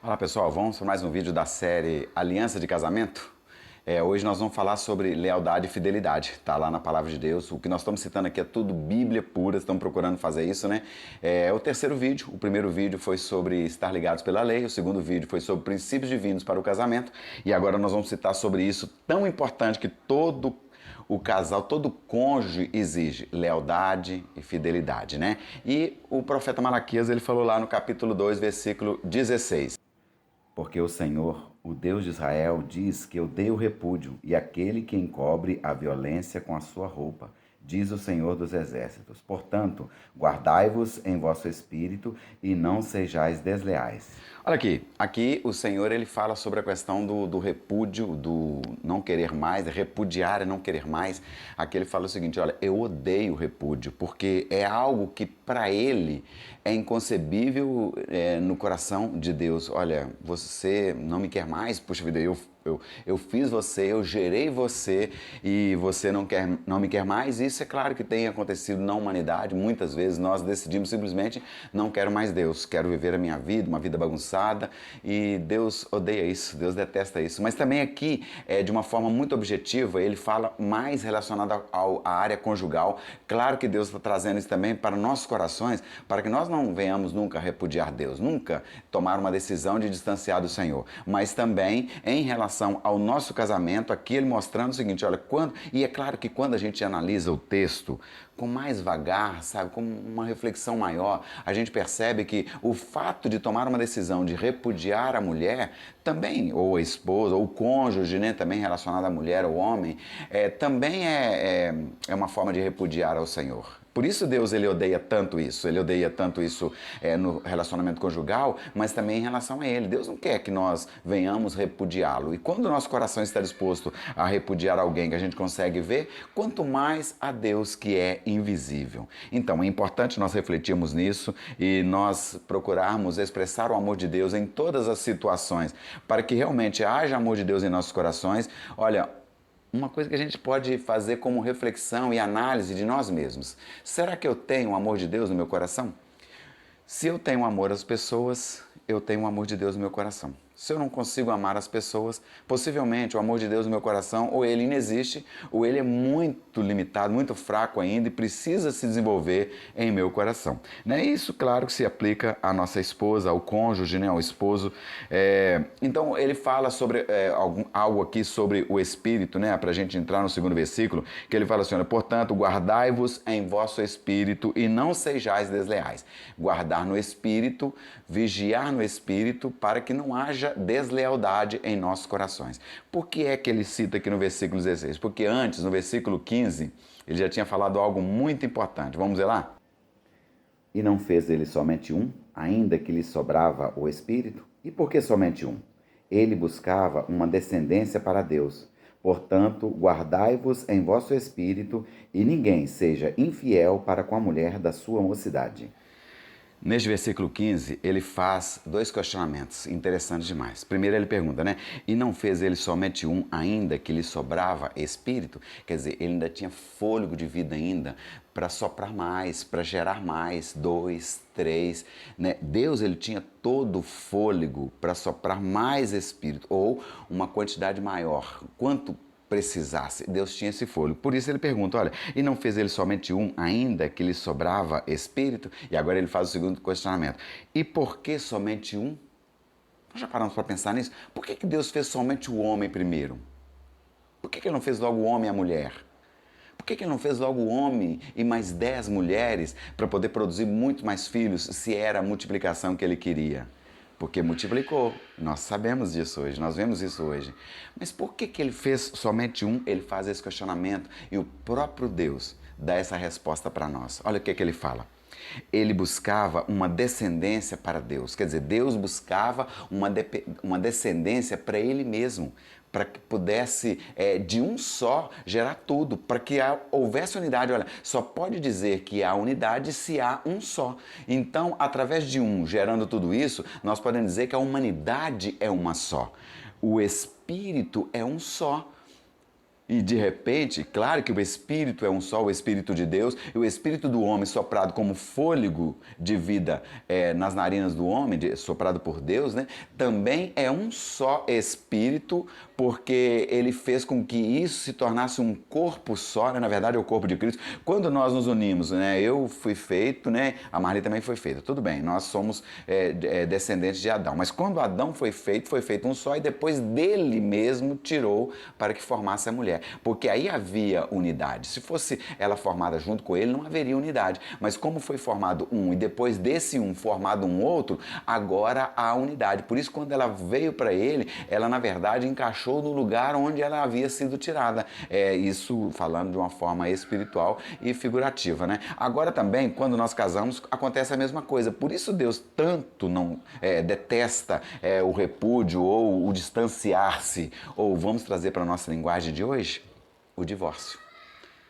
Olá pessoal, vamos para mais um vídeo da série Aliança de Casamento. Hoje nós vamos falar sobre lealdade e fidelidade, tá lá na Palavra de Deus. O que nós estamos citando aqui é tudo Bíblia pura, estamos procurando fazer isso, né? É o terceiro vídeo. O primeiro vídeo foi sobre estar ligados pela lei, o segundo vídeo foi sobre princípios divinos para o casamento, e agora nós vamos citar sobre isso tão importante que todo o casal, todo cônjuge exige lealdade e fidelidade, né? E o profeta Malaquias, ele falou lá no capítulo 2, versículo 16. Porque o Senhor, o Deus de Israel, diz que odeia o repúdio e aquele que encobre a violência com a sua roupa, diz o Senhor dos Exércitos. Portanto, guardai-vos em vosso espírito e não sejais desleais. Olha aqui o Senhor ele fala sobre a questão do repúdio, do não querer mais, repudiar é não querer mais. Aqui ele fala o seguinte, olha, eu odeio o repúdio, porque é algo que para ele é inconcebível no coração de Deus. Olha, você não me quer mais, puxa vida, eu fiz você, eu gerei você e você não me quer mais. Isso é claro que tem acontecido na humanidade. Muitas vezes nós decidimos simplesmente não quero mais Deus, quero viver a minha vida, uma vida bagunçada, e Deus odeia isso, Deus detesta isso. Mas também aqui, de uma forma muito objetiva, ele fala mais relacionado à área conjugal. Claro que Deus está trazendo isso também para nossos corações, para que nós não venhamos nunca repudiar Deus, nunca tomar uma decisão de distanciar do Senhor, mas também em relação ao nosso casamento, aqui ele mostrando o seguinte, olha, e é claro que quando a gente analisa o texto com mais vagar, sabe, com uma reflexão maior, a gente percebe que o fato de tomar uma decisão de repudiar a mulher, também, ou a esposa, ou o cônjuge, né, também relacionado à mulher ou homem, também é uma forma de repudiar ao Senhor. Por isso Deus ele odeia tanto isso no relacionamento conjugal, mas também em relação a Ele. Deus não quer que nós venhamos repudiá-lo. E quando o nosso coração está disposto a repudiar alguém que a gente consegue ver, quanto mais a Deus que é invisível. Então é importante nós refletirmos nisso e nós procurarmos expressar o amor de Deus em todas as situações, para que realmente haja amor de Deus em nossos corações. Olha, uma coisa que a gente pode fazer como reflexão e análise de nós mesmos. Será que eu tenho o amor de Deus no meu coração? Se eu tenho amor às pessoas, eu tenho o amor de Deus no meu coração. Se eu não consigo amar as pessoas, possivelmente o amor de Deus no meu coração, ou ele inexiste, ou ele é muito limitado, muito fraco ainda e precisa se desenvolver em meu coração. Né? Isso, claro, que se aplica à nossa esposa, ao cônjuge, né? Ao esposo. Então, ele fala sobre algo aqui sobre o Espírito, né? Para a gente entrar no segundo versículo, que ele fala assim, olha, portanto, guardai-vos em vosso Espírito e não sejais desleais. Guardar no Espírito, vigiar no Espírito, para que não haja deslealdade em nossos corações. Por que é que ele cita aqui no versículo 16? Porque antes, no versículo 15, ele já tinha falado algo muito importante. Vamos ver lá? E não fez ele somente um, ainda que lhe sobrava o espírito? E por que somente um? Ele buscava uma descendência para Deus. Portanto, guardai-vos em vosso espírito, e ninguém seja infiel para com a mulher da sua mocidade. Neste versículo 15, ele faz dois questionamentos interessantes demais. Primeiro ele pergunta, né? E não fez ele somente um, ainda que lhe sobrava espírito? Quer dizer, ele ainda tinha fôlego de vida ainda para soprar mais, para gerar mais, dois, três, né? Deus, ele tinha todo o fôlego para soprar mais espírito, ou uma quantidade maior. Quanto precisasse, Deus tinha esse fôlego. Por isso ele pergunta, olha, e não fez ele somente um, ainda que lhe sobrava espírito? E agora ele faz o segundo questionamento. E por que somente um? Nós já paramos para pensar nisso? Por que Deus fez somente o homem primeiro? Por que ele não fez logo o homem e a mulher? Por que ele não fez logo o homem e mais 10 mulheres para poder produzir muito mais filhos, se era a multiplicação que ele queria? Porque multiplicou. Nós sabemos disso hoje, nós vemos isso hoje. Mas por que ele fez somente um? Ele faz esse questionamento e o próprio Deus dá essa resposta para nós. Olha o que ele fala. Ele buscava uma descendência para Deus. Quer dizer, Deus buscava uma descendência para Ele mesmo, para que pudesse, de um só, gerar tudo, para que houvesse unidade. Olha, só pode dizer que há unidade se há um só. Então, através de um gerando tudo isso, nós podemos dizer que a humanidade é uma só. O Espírito é um só. E de repente, claro que o Espírito é um só, o Espírito de Deus, e o Espírito do homem soprado como fôlego de vida nas narinas do homem, soprado por Deus, né? Também é um só Espírito, porque ele fez com que isso se tornasse um corpo só, né? Na verdade é o corpo de Cristo. Quando nós nos unimos, né? Eu fui feito, né? A Marli também foi feita. Tudo bem, nós somos descendentes de Adão. Mas quando Adão foi feito um só, e depois dele mesmo tirou para que formasse a mulher. Porque aí havia unidade. Se fosse ela formada junto com ele, não haveria unidade. Mas como foi formado um e depois desse um formado um outro, agora há unidade. Por isso, quando ela veio para ele, ela na verdade encaixou no lugar onde ela havia sido tirada. Isso falando de uma forma espiritual e figurativa, né? Agora também, quando nós casamos, acontece a mesma coisa. Por isso Deus tanto não detesta o repúdio ou o distanciar-se, ou vamos trazer para a nossa linguagem de hoje, o divórcio.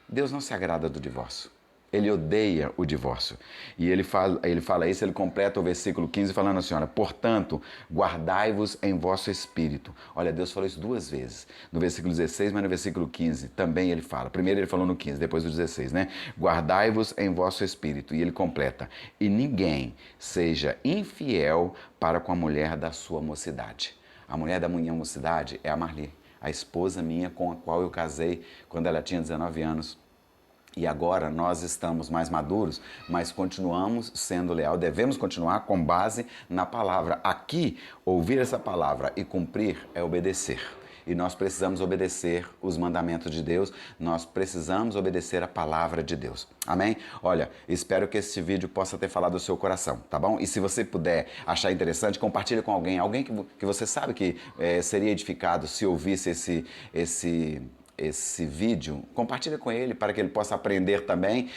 Deus não se agrada do divórcio. Ele odeia o divórcio. E ele fala isso, ele completa o versículo 15 falando assim, olha, portanto, guardai-vos em vosso espírito. Olha, Deus falou isso duas vezes. No versículo 16, mas no versículo 15 também ele fala. Primeiro ele falou no 15, depois no 16, né? Guardai-vos em vosso espírito. E ele completa, e ninguém seja infiel para com a mulher da sua mocidade. A mulher da minha mocidade é a Marli, a esposa minha com a qual eu casei quando ela tinha 19 anos. E agora nós estamos mais maduros, mas continuamos sendo leal, devemos continuar com base na palavra. Aqui, ouvir essa palavra e cumprir é obedecer. E nós precisamos obedecer os mandamentos de Deus, nós precisamos obedecer a palavra de Deus. Amém? Olha, espero que esse vídeo possa ter falado do seu coração, tá bom? E se você puder achar interessante, compartilhe com alguém que você sabe que seria edificado se ouvisse esse vídeo, compartilha com ele para que ele possa aprender também